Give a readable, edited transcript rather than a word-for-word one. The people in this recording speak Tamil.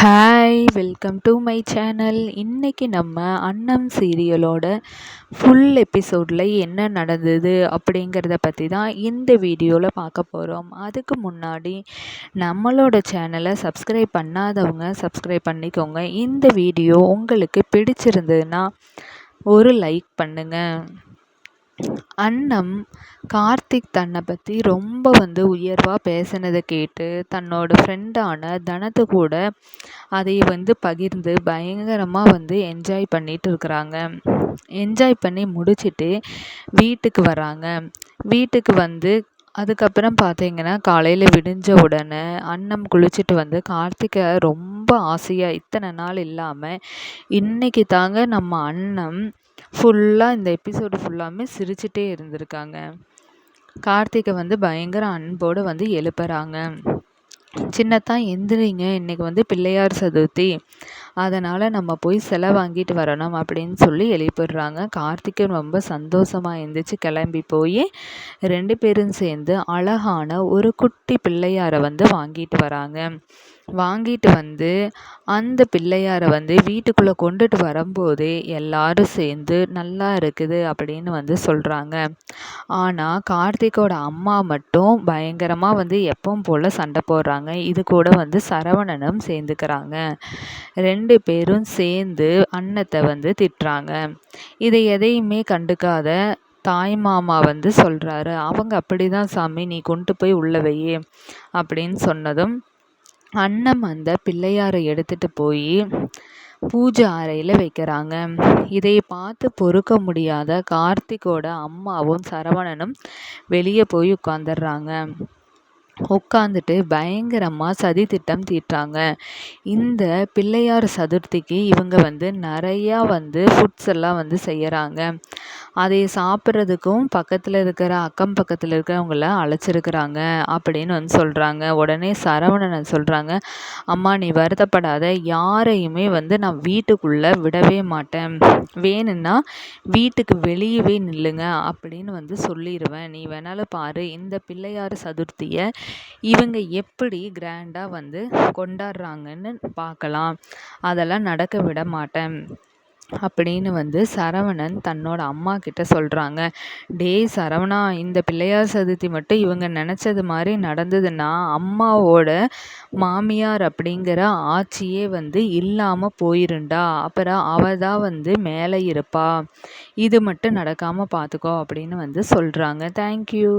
Hi welcome to my channel. இன்றைக்கி நம்ம அன்னம் சீரியலோட ஃபுல் எபிசோடில் என்ன நடந்தது அப்படிங்கிறத பற்றி தான் இந்த வீடியோவில் பார்க்க போகிறோம். அதுக்கு முன்னாடி நம்மளோட சேனலை சப்ஸ்கிரைப் பண்ணாதவங்க சப்ஸ்கிரைப் பண்ணிக்கோங்க. இந்த வீடியோ உங்களுக்கு பிடிச்சிருந்ததுன்னா ஒரு லைக் பண்ணுங்கள். அன்னம் கார்த்திக் தன்னை பற்றி ரொம்ப உயர்வாக பேசினதை கேட்டு தன்னோட ஃப்ரெண்டான தனத்து கூட அதை பகிர்ந்து பயங்கரமாக என்ஜாய் பண்ணிட்டு இருக்கிறாங்க. என்ஜாய் பண்ணி முடிச்சுட்டு வீட்டுக்கு வராங்க. வீட்டுக்கு அதுக்கப்புறம் பார்த்தீங்கன்னா காலையில் விடிஞ்ச உடனே அன்னம் குளிச்சுட்டு கார்த்திகை ரொம்ப ஆசையாக இத்தனை நாள் இல்லாமல் இன்றைக்கி தாங்க நம்ம அன்னம் ஃபுல்லாக இந்த எபிசோடு ஃபுல்லாமே சிரிச்சிட்டே இருந்திருக்காங்க. கார்த்திகை பயங்கர அன்போடு எழுப்புறாங்க. சின்னத்தான் எந்திரிங்க, இன்றைக்கி பிள்ளையார் சதுர்த்தி, அதனால் நம்ம போய் சிலை வாங்கிட்டு வரணும் அப்படின்னு சொல்லி எழுப்பிடுறாங்க. கார்த்திகை ரொம்ப சந்தோஷமாக எழுந்திரிச்சு கிளம்பி போய் 2 பேரும் சேர்ந்து அழகான ஒரு குட்டி பிள்ளையாரை வாங்கிட்டு வராங்க. வாங்கிட்டு அந்த பிள்ளையாரை வீட்டுக்குள்ளே கொண்டுட்டு வரும்போதே எல்லாரும் சேர்ந்து நல்லா இருக்குது அப்படின்னு சொல்கிறாங்க. ஆனால் கார்த்திகோட அம்மா மட்டும் பயங்கரமாக எப்பவும் போல் சண்டை போடுறாங்க. இது கூட சரவணனும் சேர்ந்துக்கிறாங்க. 2 பேரும் சேர்ந்து அன்னத்தை திட்டுறாங்க. இதை எதையுமே கண்டுக்காத தாய் மாமா சொல்கிறாரு, அவங்க அப்படி தான் சாமி, நீ கொண்டு போய் உள்ள வையே அப்படின்னு சொன்னதும் அன்னம் அந்த பிள்ளையாரை எடுத்துகிட்டு போய் பூஜை அறையில் வைக்கிறாங்க. இதை பார்த்து பொறுக்க முடியாத கார்த்திகோட அம்மாவும் சரவணனும் வெளியே போய் உட்காந்துடுறாங்க. உட்காந்துட்டு பயங்கரமாக சதி திட்டம் தீட்டுறாங்க. இந்த பிள்ளையார் சதுர்த்திக்கு இவங்க நிறையா ஃபுட்ஸ் எல்லாம் செய்கிறாங்க. அதை சாப்பிட்றதுக்கும் பக்கத்தில் இருக்கிற அக்கம் பக்கத்தில் இருக்கிறவங்கள அழைச்சிருக்கிறாங்க அப்படின்னு சொல்கிறாங்க. உடனே சரவணன் சொல்கிறாங்க, அம்மா நீ வருத்தப்படாத, யாரையுமே நான் வீட்டுக்குள்ளே விடவே மாட்டேன், வேணும்னா வீட்டுக்கு வெளியவே நில்லுங்க அப்படின்னு சொல்லிடுவேன், நீ வேணாலும் பாரு, இந்த பிள்ளையார் சதுர்த்தியை இவங்க எப்படி கிராண்டாக கொண்டாடுறாங்கன்னு பார்க்கலாம், அதெல்லாம் நடக்க விட மாட்டேன் அப்படின்னு சரவணன் தன்னோட அம்மா கிட்ட சொல்கிறாங்க. டேய் சரவணா, இந்த பிள்ளையார் சதுர்த்தி மட்டும் இவங்க நினச்சது மாதிரி நடந்ததுன்னா அம்மாவோட மாமியார் அப்படிங்கிற ஆட்சியே இல்லாமல் போயிருண்டா, அப்புறம் அவள் தான் மேலே இருப்பா, இது மட்டும் நடக்காமல் பார்த்துக்கோ அப்படின்னு சொல்கிறாங்க. தேங்க்யூ.